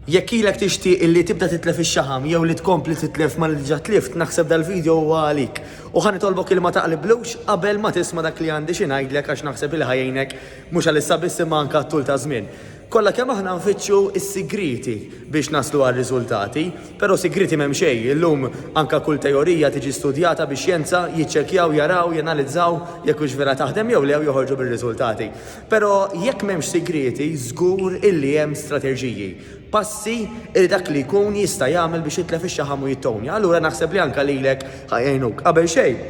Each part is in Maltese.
Jekk ilek tixtieq illi tibda titlef ix-xaħam jew li tkompli titlef ma li diġà tlift, naħseb dal-video huwa għalik. U ħa nitolbok il ma taqliblux qabel ma tisma' dak li għandi xi ngħidlek għax naħseb il ħajjejnek mhux għalissa biss imma anke tul ta' żmien. Kollha kemm aħna nfittxu s-sigriti biex naslu għar-riżultati, però sigriti m'hemm xejn. Illum anke kull teorija tiġi studjata biex xjenza jiċċekkjaw, jaraw, janalizzaw jekk hux vera taħdem jew lew joħorġu bir-riżultati. Però jekk m'hemmx sigriti, żgur illi hemm strateġiji. Passi li dak li jkun jista' jagħmel biex jitlef ix-xaħam u jittonja. Allura naħseb li anke lilek ħajjejnuk. Qabel xejn,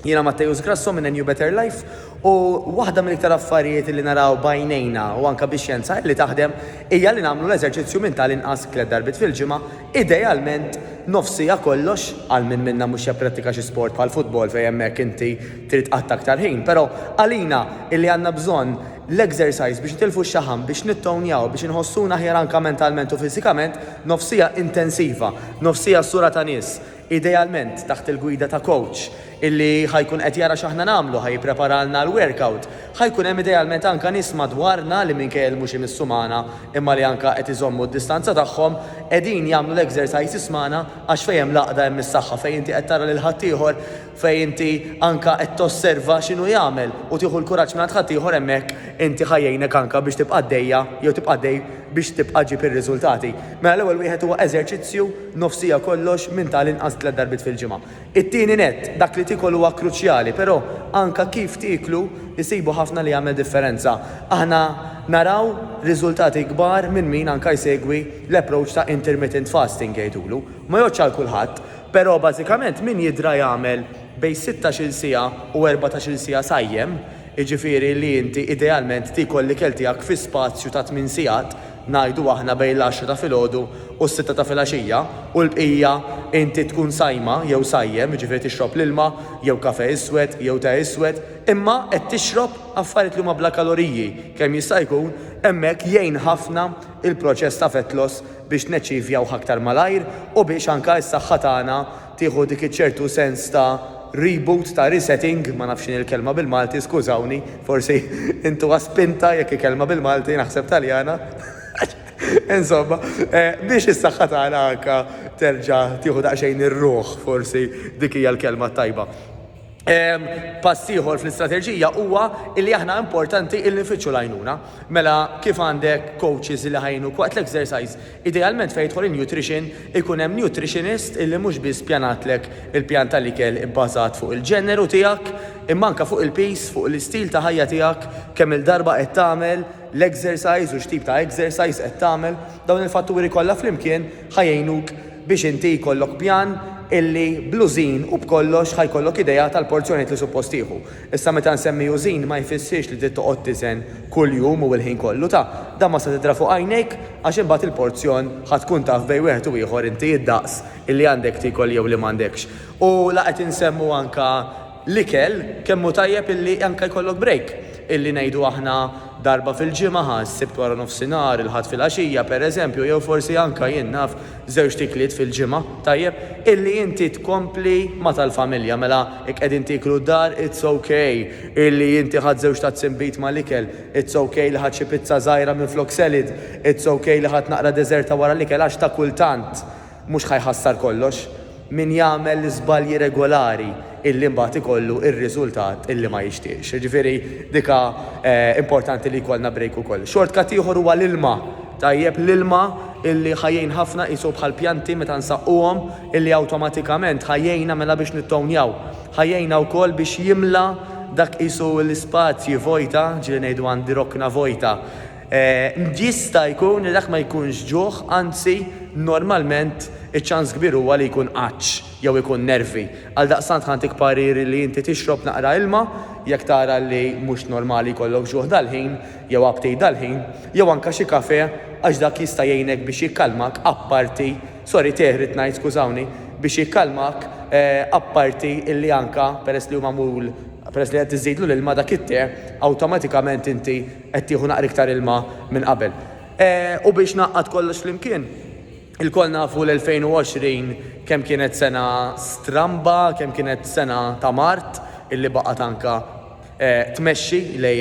jiena Mattejus Grasso minn A New Better Life u waħda mill-iktar affarijiet li naraw bajnejna u anke bix-xjenza li taħdem hija li nagħmlu l-eżerċizzju minn tal-inqas 3 darbit fil-ġimgħa, idealment nofsija kollox għal min minna mhux japprattika xi sport bħal futbol fejn hemmhekk inti trid qatt aktar ħin, però għalina illi għandna bżonn l-exercise biex nitilfu x-xaħam, biex nittonjaw, biex inħossuna ħjar anke mentalment u fiżikament, nofsija intensiva, nofsija sura ta' nies, idealment taħt il-gwida ta' coach illi ħajkun qed jara x'aħna nagħmlu, ħajpreparalna l-workout, ħajkun hemm idealment anke nies madwarna li minkejn mhux imissu magħna imma li anke qed iżommu d-distanza tagħhom qegħdin jagħmlu l-exercises magħna għax fejn hemm laqda hemm is-saħħa fejn inti qed tara lil ħaddieħor fejn inti anke qed tosserva x'inhu jagħmel u tieħu l-kuraġġ minn ħaddieħor hemmhekk inti ħajjejnek anke biex tibqa' għaddejja jew tibqa' għaddej biex tibqa' ġib ir-riżultati. Mela l-ewwel wieħed huwa eżerċizzju nofsija kollox minn tal-inqas 3 darbit fil-ġimgħa. It-tieni nett dak li tikol huwa kruċjali, però anke kif tiklu jsibu ħafna li jagħmel differenza. Aħna naraw riżultati kbar minn min anke jsegwi l-approach ta' intermittent fasting jgħidulu. Ma jgħodx għal kulħadd, però bażikament min jidra jagħmel bejn 16-il siegħa u 14-il siegħa sajjem, jiġifieri li inti idealment tikol l-ikel tiegħek fi spazju ta' 8 sigħat, ngħidu aħna bejn l-10 ta' filgħodu u s-6 ta' filgħaxija u l-bqija inti tkun sajma jew sajjem, jiġifieri tixrob l-ilma jew kafe iswed jew ta' iswed, imma qed tixrob affarijiet li huma bla kaloriji kemm jista' jkun hemmhekk jgħin ħafna il-proċess ta' fat loss biex neċċivjaw aktar malajr u biex anke s-saħħa tagħna tieħu dik iċ-ċertu sens ta' reboot ta' resetting, ma nafx il-kelma bil-Malti, skużawni, forsi intu għaspinta jekk il-kelma bil-Malti naħseb Taljana. Insomma, biex is-saħħa tagħna anke terġa' tieħu daqsxejn ir-ruħ, forsi dik hija l-kelma tajba. Pass ieħor fl-istrateġija huwa li aħna importanti illi nfittxu l-għajnuna. Mela kif għandek coaches li ħajnu waqt l-exercise, idealment fejn jidħol in-nutrition ikun hemm nutritionist illi mhux biss pjanatlek il-pjan tal-ikel ibbażat fuq il-ġeneru tiegħek, imma anke fuq il-pace, fuq l-istil ta' ħajja tiegħek, kemm il-darba qed tagħmel l-exercise u x'tip ta' exercise qed tagħmel, dawn il-fatturi kollha flimkien ħajjejnuk biex inti jkollok pjan illi blużin u b'kollox ħajkollok idea tal-porzjoniet li suppost tieħu. Issa meta nsemmi użin ma jfissirx li trid toqgħod tiżen kuljum u l-ħin kollu da ma se tidra fuq għajnejk għax imbagħad il-porzjon ħadd tkun taf bejn wieħed u ieħor inti id-daqs illi għandek tikol jew li m'għandekx. U laqgħet insemmu anke l-ikel kemm hu tajjeb illi anke jkollok break illi ngħidu aħna darba fil-ġimgħa ħassibt wara nofsinhar il-ħadd fil-għaxija pereżempju jew forsi anke jien naf żewġ tikliet fil-ġimgħa tajjeb illi inti tkompli ma tal-familja mela jekk qegħdin tiklu d-dar it's okay illi inti ħadd żewġ tazzin mal-ikel, it's okay li ħadd xi pizza żgħira minflok selid, it's okay li ħadd naqra deżerta wara l-ikel għax ta' kultant mhux ħajħassar kollox. Min jagħmel l-iżbalji regolari illi mbagħad ikollu ir-riżultat illi ma jixtieqx. Ġifieri dika importanti li jkollna break ukoll. Shortcut ieħor huwa l-ilma. Tajjeb l-ilma illi ħajjejn ħafna qisu bħal pjanti meta nsaqquhom illi awtomatikament ħajjejna mela biex nittonjaw. Ħajjejna wkoll biex jimla dak qisu l-ispazji vojta, ġieli ngħidu għandi rokna vojta. Jista' jkun li dak ma jkunx ġuħ, anzi normalment iċ-ċans kbir huwa li jkun qaċċ jew ikun nervi. Għal daqstant ħantik pariri li inti tixrob naqra ilma jekk tara li mhux normali jkollok ġuħ dal-ħin jew abtej dal-ħin jew anke xi kafe għax dak jista' jgħinek biex jikkalmak apparti, sorry teħrit ngħid skużawni, biex jikkalmak apparti illi anke peress li huma magħmul peress li qed iżidlu l-ilma dak it-te awtomatikament inti qed tieħu naqra iktar ilma minn qabel. U biex naqqad kollox flimkien, il-koll nafu l-2020 kemm kienet sena stramba, kemm kienet sena ta' Mart illi baqgħet anke tmexxi lej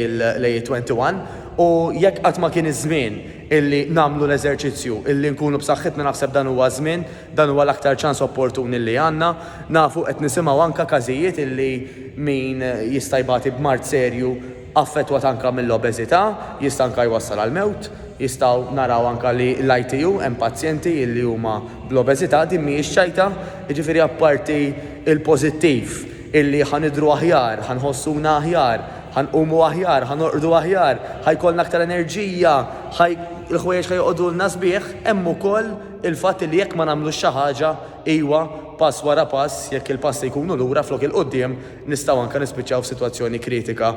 21 u jekk qatt ma kien iż-żmien illi namlu l-eżerċizzju, illi nkunu b'saħħitna naħseb dan huwa żmien, dan huwa l-aktar ċans opportun illi għandna. Nafu qed nisimgħu anke każijiet illi min jista' jbati b'mart serju affettwat anke mill-obeżità, jista' anke jwassal għal mewt, jistgħu naraw anke li l-ITU hemm pazjenti illi huma bl-obeżità din mhijiex ċajta, jiġifieri apparti il-pożittiv illi ħanidru aħjar, ħanħossuna aħjar, ħanqumu aħjar, ħanorqdu aħjar, ħajkollna aktar enerġija, il-ħwejjeġ ħajqogħdulna sbieħ, hemm ukoll il-fatt li jekk ma nagħmlux xi ħaġa iwa pass wara pass, jekk il-passi jkunu lura flok il-qudiem nistgħu anke nispiċċaw f'sitwazzjoni kritika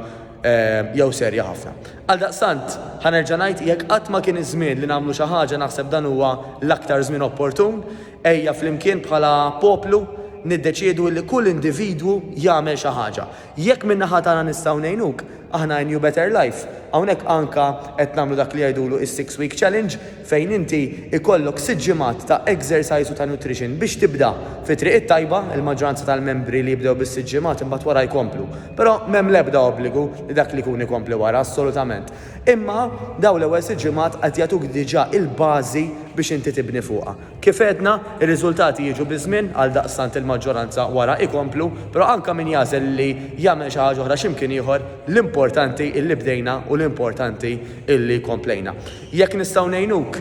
jew serja ħafna. Għaldaqstant ħanerġa' ngħid jekk qatt ma kien iż-żmien li nagħmlu xi ħaġa naħseb dan huwa l-aktar żmien opportun, ejja flimkien bħala poplu niddeċiedu li kull individwu jagħmel xi ħaġa. Jekk min-naħa tagħna nistgħu ngħinuk, aħna New Better Life. Hawnhekk anka qed nagħmlu dak li jgħidulu is-6 week challenge fejn inti ikollok 6 ġimgħat ta' exercise u ta' nutrition biex tibda fi triq it-tajba, il-maġġoranza tal-membri li jibdew bis-6 ġimgħat imbagħad wara jkomplu. Però m'hemm l-ebda obbligu li dak li jkun ikompli wara assolutament. Imma daw l-ewwel 6 ġimgħat qed jagħtuk diġà il-bażi biex inti tibni fuqha. Kif għedna, ir-riżultati jiġu biż-żmien għal daqstant il-maġġoranza wara ikomplu, però anke min jażel li jagħmel xi ħaġa oħra x'imkien ieħor, l-importanti illi bdejna u l-importanti illi komplejna. Jekk nistgħu ngħinuk,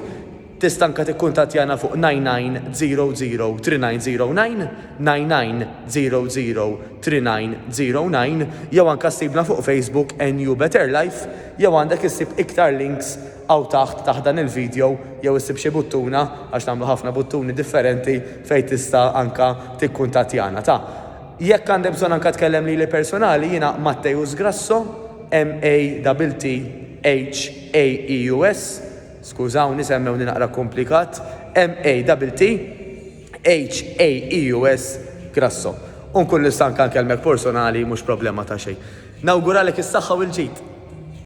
tista' anke tikkuntattjana fuq 99003909, 99003909, jew anke ssibna fuq Facebook New Better Life, jew għandek issib iktar links aw taħt dan il-video jew issib xi buttuna għax nagħmlu ħafna buttuni differenti fejn tista' anke tikkuntattjana ta'. Jekk għandek bżonn anke tkellem lili personali jiena Matteus Grasso, Mattheaeus, skużawni semmewni naqra komplikat, Mattheaeus Grasso. Unkun nista' anke nkellmek personali mhux problema ta' xejn. Nawguralek is-saħħa u l-ġid.